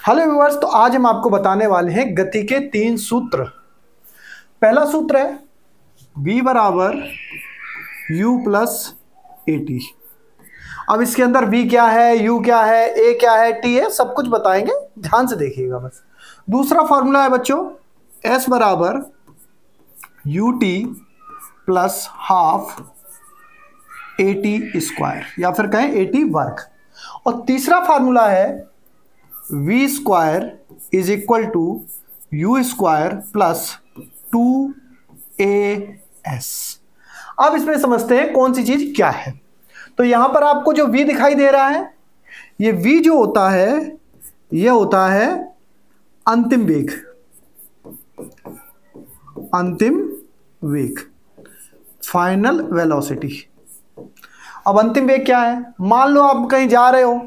Hello viewers, तो आज हम आपको बताने वाले हैं गति के 3 सूत्र। पहला सूत्र है v बराबर u प्लस ए टी। अब इसके अंदर v क्या है, u क्या है, a क्या है, t है, सब कुछ बताएंगे, ध्यान से देखिएगा बस। दूसरा फॉर्मूला है बच्चों s बराबर U T plus half A T square, या फिर कहें ए टी वर्ग। और तीसरा फार्मूला है v square is equal to u square plus 2as। अब इसमें समझते हैं कौन सी चीज क्या है। तो यहां पर आपको जो v दिखाई दे रहा है, ये v जो होता है ये होता है अंतिम वेग, अंतिम वेग, फाइनल वेलोसिटी। अब अंतिम वेग क्या है? मान लो आप कहीं जा रहे हो,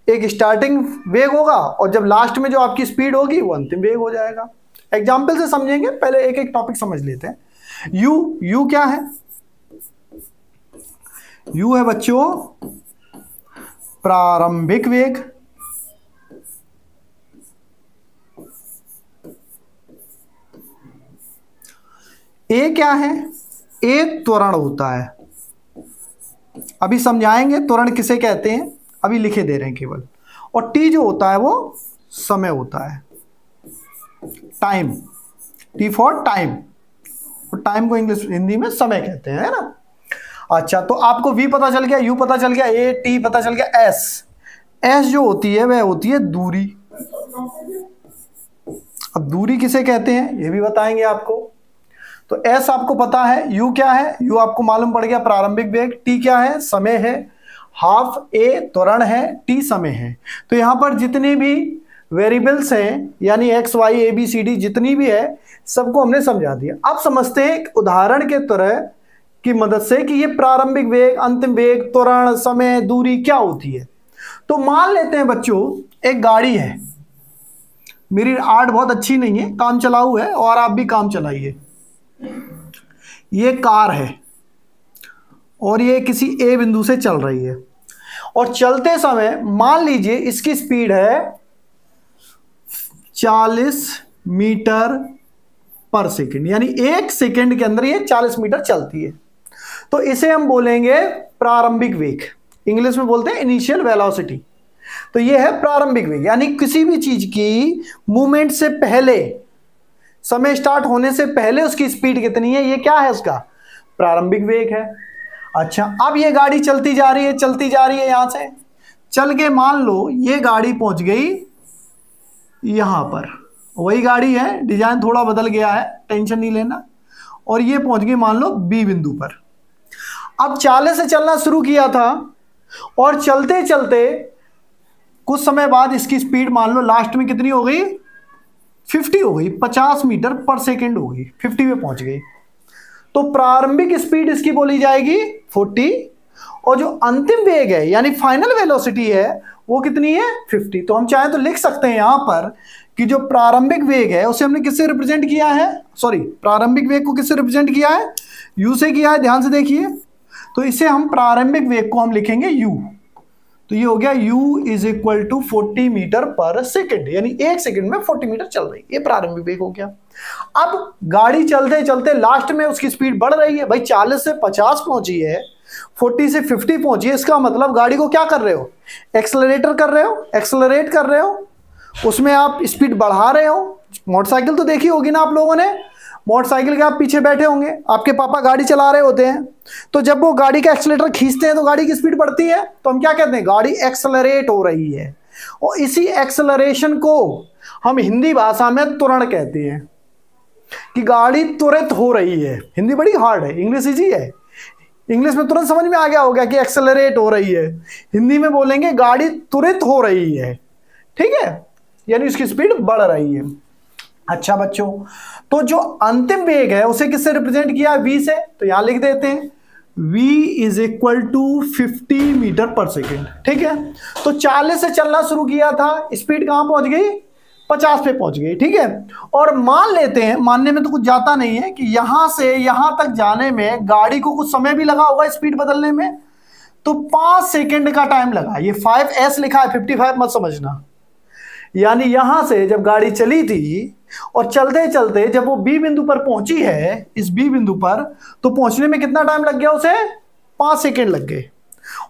एक स्टार्टिंग वेग होगा और जब लास्ट में जो आपकी स्पीड होगी वो अंतिम वेग हो जाएगा। एग्जाम्पल से समझेंगे, पहले एक एक टॉपिक समझ लेते हैं। यू क्या है? यू है बच्चों प्रारंभिक वेग, ए क्या है? ए त्वरण होता है। अभी समझाएंगे त्वरण किसे कहते हैं, अभी लिखे दे रहे हैं केवल। और टी जो होता है वो समय होता है, टाइम, टी फॉर टाइम। और टाइम को इंग्लिश हिंदी में समय कहते हैं, है ना। अच्छा, तो आपको वी पता चल गया, यू पता चल गया, ए टी पता चल गया, एस। एस जो होती है वह होती है दूरी। अब दूरी किसे कहते हैं ये भी बताएंगे आपको। तो एस आपको पता है, यू क्या है, यू आपको मालूम पड़ गया प्रारंभिक वेग, टी क्या है, समय है, हाफ ए त्वरण है, टी समय है। तो यहां पर जितनी भी वेरिएबल्स हैं, यानी x y a b c d जितनी भी है, सबको हमने समझा दिया। अब समझते हैं एक उदाहरण के तरह की मदद से कि ये प्रारंभिक वेग, अंतिम वेग, त्वरण, समय, दूरी क्या होती है। तो मान लेते हैं बच्चों एक गाड़ी है, मेरी आर्ट बहुत अच्छी नहीं है, काम चलाऊ है, और आप भी काम चलाइए। ये कार है और ये किसी ए बिंदु से चल रही है, और चलते समय मान लीजिए इसकी स्पीड है 40 मीटर पर सेकंड, यानी 1 सेकंड के अंदर ये 40 मीटर चलती है। तो इसे हम बोलेंगे प्रारंभिक वेग, इंग्लिश में बोलते हैं इनिशियल वेलोसिटी। तो ये है प्रारंभिक वेग, यानी किसी भी चीज की मूवमेंट से पहले, समय स्टार्ट होने से पहले उसकी स्पीड कितनी है, ये क्या है, उसका प्रारंभिक वेग है। अच्छा, अब ये गाड़ी चलती जा रही है, चलती जा रही है, यहां से चल के मान लो ये गाड़ी पहुंच गई यहां पर, वही गाड़ी है, डिजाइन थोड़ा बदल गया है, टेंशन नहीं लेना। और ये पहुंच गई मान लो बी बिंदु पर। अब 40 से चलना शुरू किया था और चलते चलते कुछ समय बाद इसकी स्पीड मान लो लास्ट में कितनी हो गई, 50 हो गई, 50 मीटर पर सेकेंड हो गई, 50 पे पहुंच गई। तो प्रारंभिक स्पीड इसकी बोली जाएगी 40, और जो अंतिम वेग है यानी फाइनल वेलोसिटी है वो कितनी है, 50। तो हम चाहें तो लिख सकते हैं यहां पर कि जो प्रारंभिक वेग है उसे हमने किससे रिप्रेजेंट किया है, सॉरी, प्रारंभिक वेग को किससे रिप्रेजेंट किया है, यू से किया है, ध्यान से देखिए। तो इसे हम प्रारंभिक वेग को हम लिखेंगे यू। तो ये हो गया u is equal to 40 metre per second, यानी 1 सेकेंड में 40 मीटर चल रही है, ये प्रारंभिक वेग हो गया। अब गाड़ी चलते चलते लास्ट में उसकी स्पीड बढ़ रही है, भाई 40 से 50 पहुंची है, 40 से 50 पहुंची है, इसका मतलब गाड़ी को क्या कर रहे हो, एक्सेलरेटर कर रहे हो, एक्सेलरेट कर रहे हो, उसमें आप स्पीड बढ़ा रहे हो। मोटरसाइकिल तो देखी होगी ना आप लोगों ने, मोटरसाइकिल के आप पीछे बैठे होंगे, आपके पापा गाड़ी चला रहे होते हैं, तो जब वो गाड़ी का एक्सेलरेटर खींचते हैं तो गाड़ी की स्पीड बढ़ती है, तो हम क्या कहते हैं, गाड़ी एक्सेलरेट हो रही है। और इसी एक्सेलरेशन को हम हिंदी भाषा में त्वरण कहते हैं, कि गाड़ी त्वरित हो रही है। हिंदी बड़ी हार्ड है, इंग्लिश इजी है। इंग्लिश में तुरंत समझ में आ गया होगा कि एक्सेलरेट हो रही है, हिंदी में बोलेंगे गाड़ी त्वरित हो रही है, ठीक है, यानी उसकी स्पीड बढ़ रही है। अच्छा बच्चों, तो जो अंतिम वेग है उसे किससे रिप्रेजेंट किया, v से। तो यहां लिख देते हैं v is equal to 50 metre per second, ठीक है। तो 40 से चलना शुरू किया था, स्पीड कहां पहुंच गई, 50 पे पहुंच गई, ठीक है। और मान लेते हैं, मानने में तो कुछ जाता नहीं है, कि यहां से यहां तक जाने में गाड़ी को कुछ समय भी लगा होगा स्पीड बदलने में, तो 5 सेकंड का टाइम लगा। ये 5s लिखा है, 55 मत समझना। यानी यहां से जब गाड़ी चली थी और चलते चलते जब वो बी बिंदु पर पहुंची है, इस बी बिंदु पर, तो पहुंचने में कितना टाइम लग गया उसे? 5 सेकेंड लग गए।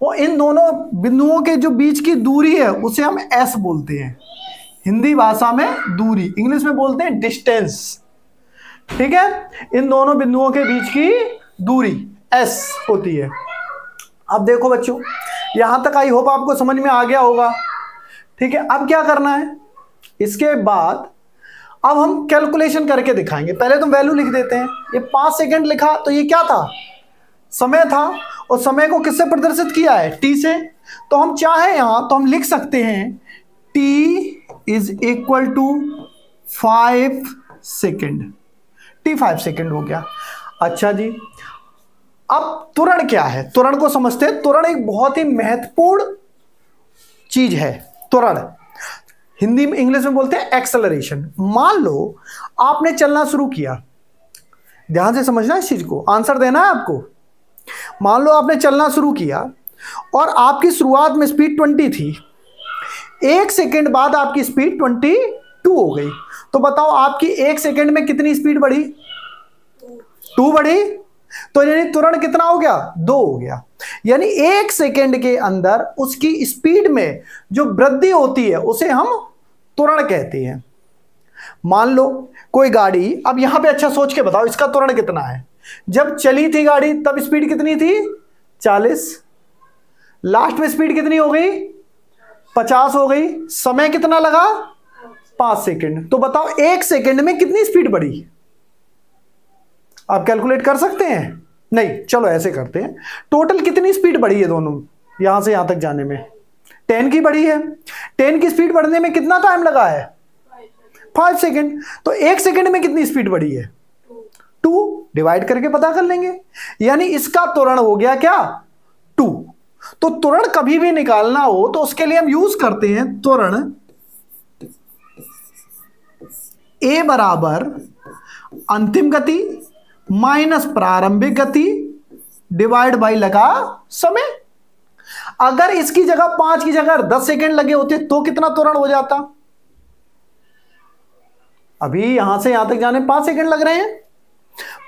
और इन दोनों बिंदुओं के जो बीच की दूरी है उसे हम एस बोलते हैं, हिंदी भाषा में दूरी, इंग्लिश में बोलते हैं डिस्टेंस। ठीक है, इन दोनों बिंदुओं के बीच की दूरी एस होती है। अब देखो बच्चों, यहां तक आई होप आपको समझ में आ गया होगा। ठीक है, अब क्या करना है, इसके बाद अब हम कैलकुलेशन करके दिखाएंगे। पहले तो वैल्यू लिख देते हैं। ये 5 सेकेंड लिखा तो ये क्या था? समय था, और समय को किससे प्रदर्शित किया है? टी से। तो हम चाहे यहां तो हम लिख सकते हैं t is equal to 5 second. T 5 second हो गया। अच्छा जी, अब त्वरण क्या है? त्वरण को समझते हैं। त्वरण एक बहुत ही महत्वपूर्ण चीज है। त्वरण हिंदी में, इंग्लिश में बोलते हैं एक्सेलरेशन। मान लो आपने चलना शुरू किया, ध्यान से समझना इस चीज को, आंसर देना है आपको। मान लो आपने चलना शुरू किया और आपकी शुरुआत में स्पीड 20 थी, 1 सेकेंड बाद आपकी स्पीड 22 हो गई। तो बताओ आपकी 1 सेकेंड में कितनी स्पीड बढ़ी? 2 बढ़ी। तो यानी त्वरण कितना हो गया? 2 हो गया। यानी 1 सेकेंड के अंदर उसकी स्पीड में जो वृद्धि होती है उसे हम त्वरण कहते हैं। मान लो कोई गाड़ी, अब यहां पे अच्छा सोच के बताओ इसका त्वरण कितना है। जब चली थी गाड़ी तब स्पीड कितनी थी? 40। लास्ट में स्पीड कितनी हो गई? 50 हो गई। समय कितना लगा? 5 सेकेंड। तो बताओ 1 सेकेंड में कितनी स्पीड बढ़ी? आप कैलकुलेट कर सकते हैं? नहीं, चलो ऐसे करते हैं, टोटल कितनी स्पीड बढ़ी है दोनों यहां से यहां तक जाने में? 10 की बढ़ी है। 10 की स्पीड बढ़ने में कितना टाइम लगा है? 5 सेकेंड। तो 1 सेकेंड में कितनी स्पीड बढ़ी है? 2। डिवाइड करके पता कर लेंगे। यानी इसका त्वरण हो गया क्या? 2। तो त्वरण कभी भी निकालना हो तो उसके लिए हम यूज करते हैं त्वरण ए बराबर अंतिम गति माइनस प्रारंभिक गति डिवाइड बाई लगा समय। अगर इसकी जगह 5 की जगह 10 सेकेंड लगे होते तो कितना त्वरण हो जाता? अभी यहां से यहां तक जाने 5 सेकेंड लग रहे हैं।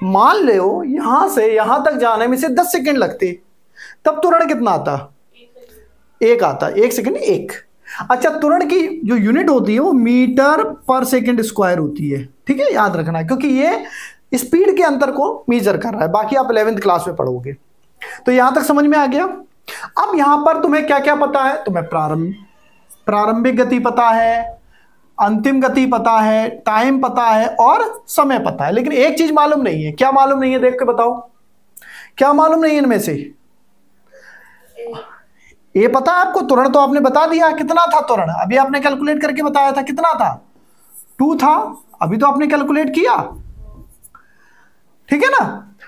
मान लो यहां से यहां तक जाने में से 10 सेकेंड लगते, तब त्वरण कितना आता? 1 आता। 1 सेकेंड 1। अच्छा, त्वरण की जो यूनिट होती है वो मीटर पर सेकेंड स्क्वायर होती है। ठीक है, याद रखना है, क्योंकि ये स्पीड के अंतर को मेजर कर रहा है। बाकी आप 11वीं क्लास में पढ़ोगे। तो यहां तक समझ में आ गया। अब यहां पर तुम्हें क्या क्या पता है? तुम्हें प्रारंभिक गति पता है, अंतिम गति पता है, टाइम पता है और समय पता है। लेकिन एक चीज मालूम नहीं है। क्या मालूम नहीं है? देख के बताओ, क्या मालूम नहीं है इनमें से? ये पता है आपको? त्वरण तो आपने बता दिया, कितना था त्वरण? अभी आपने कैलकुलेट करके बताया था, कितना था? 2 था। अभी तो आपने कैलकुलेट किया। ठीक है ना?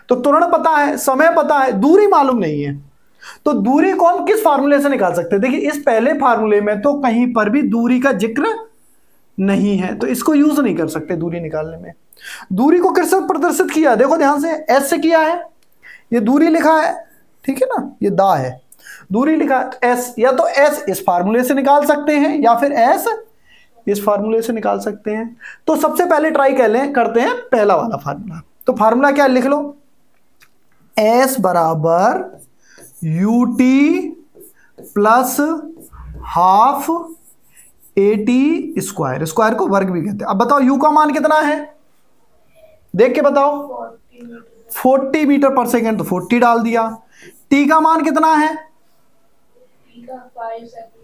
तो त्वरण पता है, समय पता है, दूरी मालूम नहीं है। तो दूरी को हम किस फार्मूले से निकाल सकते हैं? देखिए, इस पहले फार्मूले में तो कहीं पर भी दूरी का जिक्र नहीं है, तो इसको यूज नहीं कर सकते दूरी निकालने में। दूरी को किससे प्रदर्शित किया? देखो ध्यान से, एस से किया है। ये दूरी लिखा है, ठीक है ना, ये दा है, दूरी लिखा है एस। या तो एस इस फार्मूले से निकाल सकते हैं या फिर एस इस फार्मूले से निकाल सकते हैं। तो सबसे पहले ट्राई करते हैं पहला वाला फार्मूला। तो फार्मूला क्या लिख लो? एस बराबर U T plus half AT square. Square को वर्ग भी कहते हैं। अब बताओ यू का मान कितना है? देख के बताओ। 40 मीटर पर सेकेंड, तो 40 डाल दिया। टी का मान कितना है?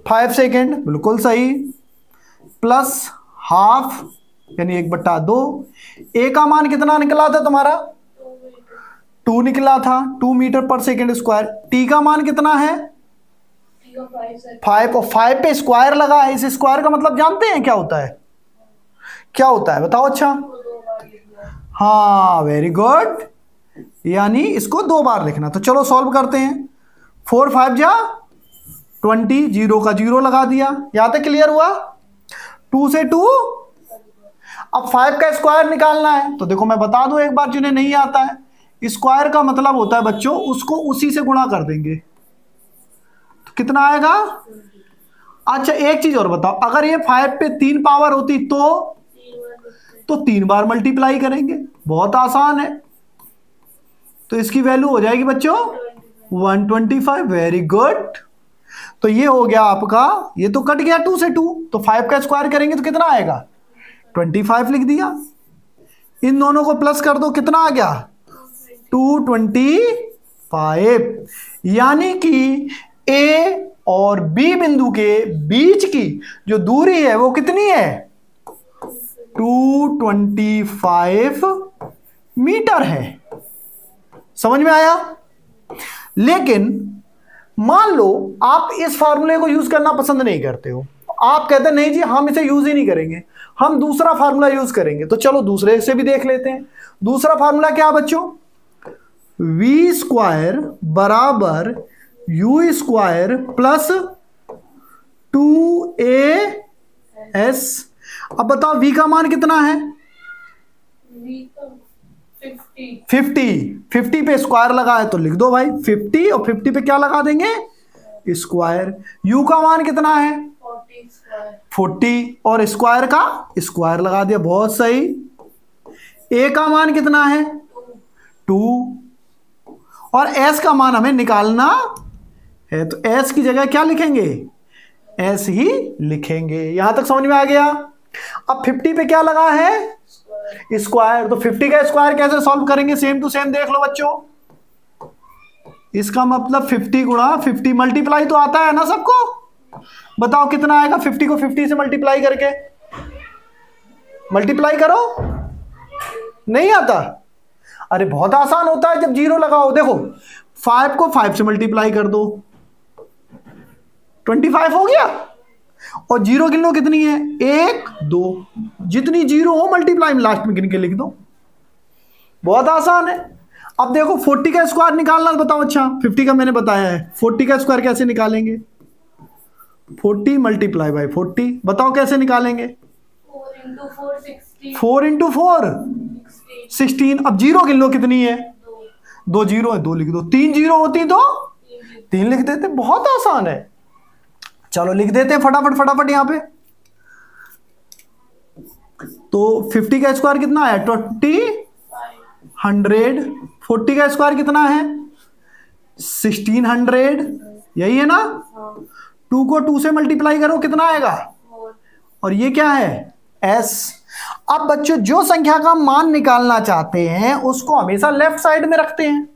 5 सेकेंड, बिल्कुल सही। प्लस हाफ यानी 1/2। ए का मान कितना निकला था तुम्हारा? 2 निकला था, 2 metre per second square. T का मान कितना है? 5। और 5 पे स्क्वायर लगा है। इस स्क्वायर का मतलब जानते हैं क्या होता है? क्या होता है बताओ? अच्छा, हाँ, वेरी गुड। यानी इसको 2 बार लिखना। तो चलो सॉल्व करते हैं। 4 5 जा 20, 0 का 0 लगा दिया। यहां तक क्लियर हुआ? 2 से 2। अब 5 का स्क्वायर निकालना है। तो देखो मैं बता दूं एक बार जिन्हें नहीं आता है, स्क्वायर का मतलब होता है बच्चों उसको उसी से गुणा कर देंगे। तो कितना आएगा? अच्छा एक चीज और बताओ, अगर ये 5 पे 3 पावर होती तो 3 बार मल्टीप्लाई करेंगे, बहुत आसान है। तो इसकी वैल्यू हो जाएगी बच्चों 125। Very good. तो ये हो गया आपका, ये तो कट गया 2 से 2, तो 5 का स्क्वायर करेंगे तो कितना आएगा 25 लिख दिया। इन दोनों को प्लस कर दो, कितना आ गया 225। यानी कि ए और बी बिंदु के बीच की जो दूरी है वो कितनी है 225 मीटर है। समझ में आया? लेकिन मान लो आप इस फार्मूले को यूज करना पसंद नहीं करते हो, आप कहते नहीं जी हम इसे यूज ही नहीं करेंगे, हम दूसरा फार्मूला यूज करेंगे। तो चलो दूसरे से भी देख लेते हैं। दूसरा फार्मूला क्या बच्चों, वी स्क्वायर बराबर यू स्क्वायर प्लस 2as। अब बताओ v का मान कितना है 50 पे स्क्वायर लगा है तो लिख दो भाई 50, और 50 पे क्या लगा देंगे स्क्वायर। u का मान कितना है 40 और स्क्वायर का स्क्वायर लगा दिया, बहुत सही। a का मान कितना है 2 और s का मान हमें निकालना है, तो s की जगह क्या लिखेंगे s ही लिखेंगे। यहां तक समझ में आ गया? अब 50 पे क्या लगा है स्क्वायर, तो 50 का स्क्वायर कैसे सॉल्व करेंगे, सेम टू सेम देख लो बच्चों। इसका मतलब 50 गुणा 50 मल्टीप्लाई तो आता है ना सबको, बताओ कितना आएगा 50 को 50 से मल्टीप्लाई करके, मल्टीप्लाई करो। नहीं आता? अरे बहुत आसान होता है जब जीरो लगाओ। देखो 5 को 5 से मल्टीप्लाई कर दो 25 हो गया, और जीरो गिन लो कितनी है 1 2, जितनी जीरो हो मल्टीप्लाई में लास्ट में गिन के लिख दो, बहुत आसान है। अब देखो 40 का स्क्वायर निकालना बताओ। अच्छा 50 का मैंने बताया है, 40 का स्क्वायर कैसे निकालेंगे 40 मल्टीप्लाई बाई 40, बताओ कैसे निकालेंगे 4 इंटू 4 16। अब जीरो गिन लो कितनी है 2 जीरो है 2 लिख दो, 3 जीरो होती तो 3 लिख देते, बहुत आसान है। चलो लिख देते हैं फटाफट फटाफट यहां पे। तो 50 का स्क्वायर कितना है 20 100, 40 का स्क्वायर कितना है 1600, यही है ना। 2 को 2 से मल्टीप्लाई करो कितना आएगा, और ये क्या है s। अब बच्चों जो संख्या का मान निकालना चाहते हैं उसको हमेशा लेफ्ट साइड में रखते हैं।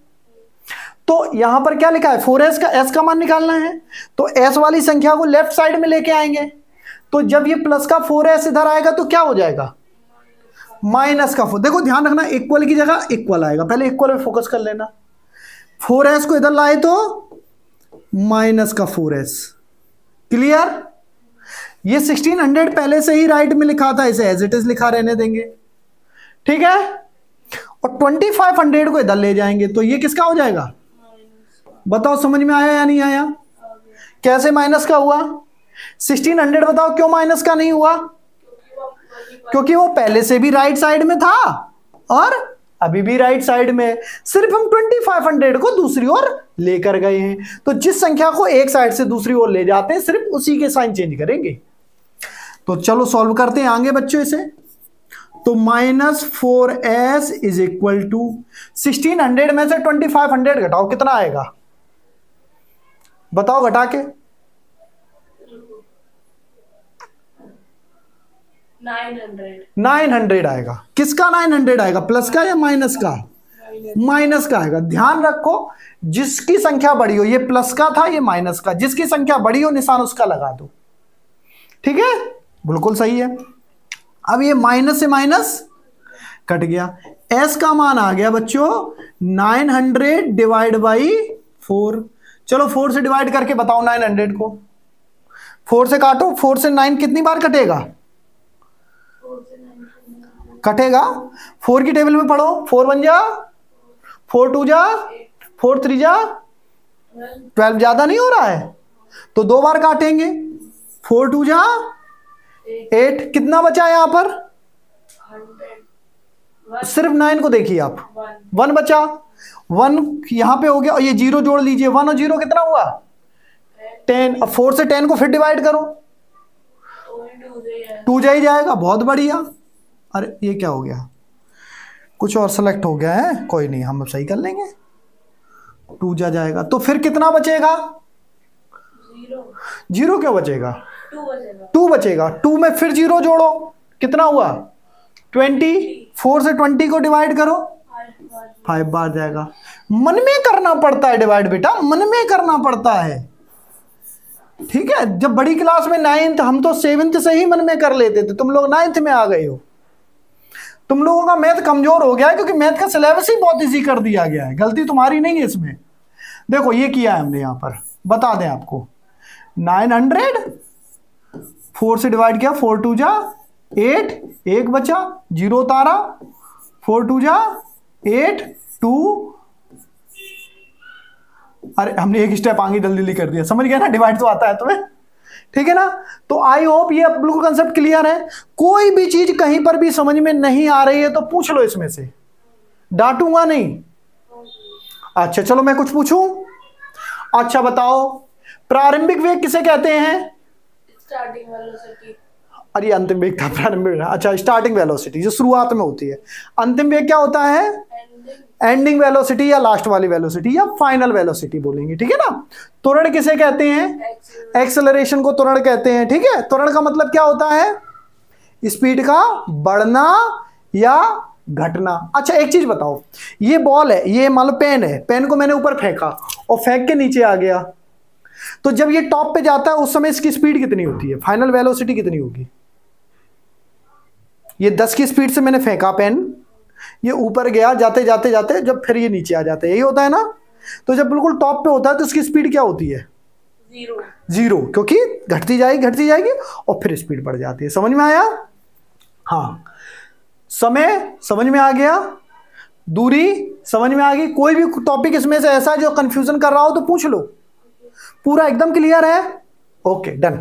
तो यहां पर क्या लिखा है 4s का s का मान निकालना है, तो s वाली संख्या को लेफ्ट साइड में लेके आएंगे। तो जब ये प्लस का 4s इधर आएगा तो क्या हो जाएगा माइनस का 4। देखो ध्यान रखना इक्वल की जगह इक्वल आएगा, पहले इक्वल पे फोकस कर लेना। 4s को इधर लाए तो माइनस का 4s, क्लियर। ये 1600 पहले से ही राइट में लिखा था, इसे एज इट इज लिखा रहने देंगे, ठीक है। और 2500 को इधर ले जाएंगे तो ये किसका हो जाएगा, बताओ समझ में आया या नहीं आया। कैसे माइनस का हुआ 1600, बताओ क्यों माइनस का नहीं हुआ, क्योंकि वो पहले से भी राइट साइड में था और अभी भी राइट साइड में, सिर्फ हम 2500 को दूसरी ओर लेकर गए हैं। तो जिस संख्या को एक साइड से दूसरी ओर ले जाते हैं सिर्फ उसी के साइन चेंज करेंगे। तो चलो सॉल्व करते हैं आगे बच्चों इसे। तो -4s इज इक्वल टू 1600 में से 2500 घटाओ कितना आएगा, बताओ घटा के 900 आएगा। किसका 900 आएगा, प्लस का या माइनस का, माइनस का आएगा। ध्यान रखो जिसकी संख्या बड़ी हो, ये प्लस का था ये माइनस का, जिसकी संख्या बड़ी हो निशान उसका लगा दो, ठीक है बिल्कुल सही है। अब ये माइनस से माइनस कट गया, s का मान आ गया बच्चों 900 डिवाइड बाई 4। चलो 4 से डिवाइड करके बताओ 900 को, 4 से काटो, 4 से 9 कितनी बार कटेगा, कटेगा 4 की टेबल में पढ़ो, 4 1 जा 4 2 जा 4 3 जा 12, ज्यादा नहीं हो रहा है तो 2 बार काटेंगे, 4 2 जा 8, कितना बचा यहां पर, सिर्फ 9 को देखिए आप, 1 बचा, 1 यहां पे हो गया, और ये 0 जोड़ लीजिए, 1 और 0 कितना हुआ 10। अब 4 से 10 को फिर डिवाइड करो, टू जा ही जाएगा, बहुत बढ़िया। अरे ये क्या हो गया, कुछ और सेलेक्ट हो गया है, कोई नहीं, हम सही कर लेंगे। टू जा जाएगा तो फिर कितना बचेगा? जीरो क्यों बचेगा? टू बचेगा। टू में फिर जीरो जोड़ो, कितना हुआ? 20। 4 से 20 को डिवाइड करो, 5 बार जाएगा। मन में करना पड़ता है डिवाइड बेटा, मन में करना पड़ता है, ठीक है। जब बड़ी क्लास में 9th, हम तो 7th से ही मन में कर लेते थे, तुम लोग 9th में आ गए हो। तुम लोगों का मैथ कमजोर हो गया है क्योंकि मैथ का सिलेबस ही बहुत इजी कर दिया गया है, गलती तुम्हारी नहीं है इसमें। देखो ये किया है हमने यहां पर, बता दें आपको, 900 4 से डिवाइड किया, 4 2 जा 8, 1 बचा, 0 उतारा, 4 2 जा 8 2। अरे हमने एक स्टेप आगे जल्दी कर दिया, समझ गया ना, डिवाइड तो आता है तुम्हें, ठीक है ना। तो आई होप ये बिल्कुल कंसेप्ट क्लियर है। कोई भी चीज कहीं पर भी समझ में नहीं आ रही है तो पूछ लो, इसमें से डांटूंगा नहीं। अच्छा चलो मैं कुछ पूछूं। अच्छा बताओ, प्रारंभिक वेग किसे कहते हैं? Starting velocity. अरे अंतिम वेग था, प्रारंभिक। अच्छा स्टार्टिंग वेलोसिटी जो शुरुआत में होती है। अंतिम वेग क्या होता है? एंडिंग वेलोसिटी या लास्ट वाली वेलोसिटी या फाइनल वेलोसिटी बोलेंगे, ठीक है ना। त्वरण किसे कहते हैं? एक्सेलरेशन को त्वरण कहते हैं, ठीक है। त्वरण का मतलब क्या होता है? स्पीड का बढ़ना या घटना। अच्छा एक चीज बताओ, ये बॉल है, ये मान लो पेन है, पेन को मैंने ऊपर फेंका और फेंक के नीचे आ गया, तो जब ये टॉप पे जाता है उस समय इसकी स्पीड कितनी होती है? फाइनल वेलोसिटी कितनी होगी? ये 10 की स्पीड से मैंने फेंका पेन, ये ऊपर गया, जाते जाते जाते जब फिर ये नीचे आ जाता है, यही होता है ना। तो जब बिल्कुल टॉप पे होता है तो इसकी स्पीड क्या होती है? जीरो, क्योंकि घटती जाएगी और फिर स्पीड बढ़ जाती है। समझ में आया? हाँ, समय समझ में आ गया, दूरी समझ में आ गई। कोई भी टॉपिक इसमें से ऐसा जो कंफ्यूजन कर रहा हो तो पूछ लो, पूरा एकदम क्लियर है? Okay done.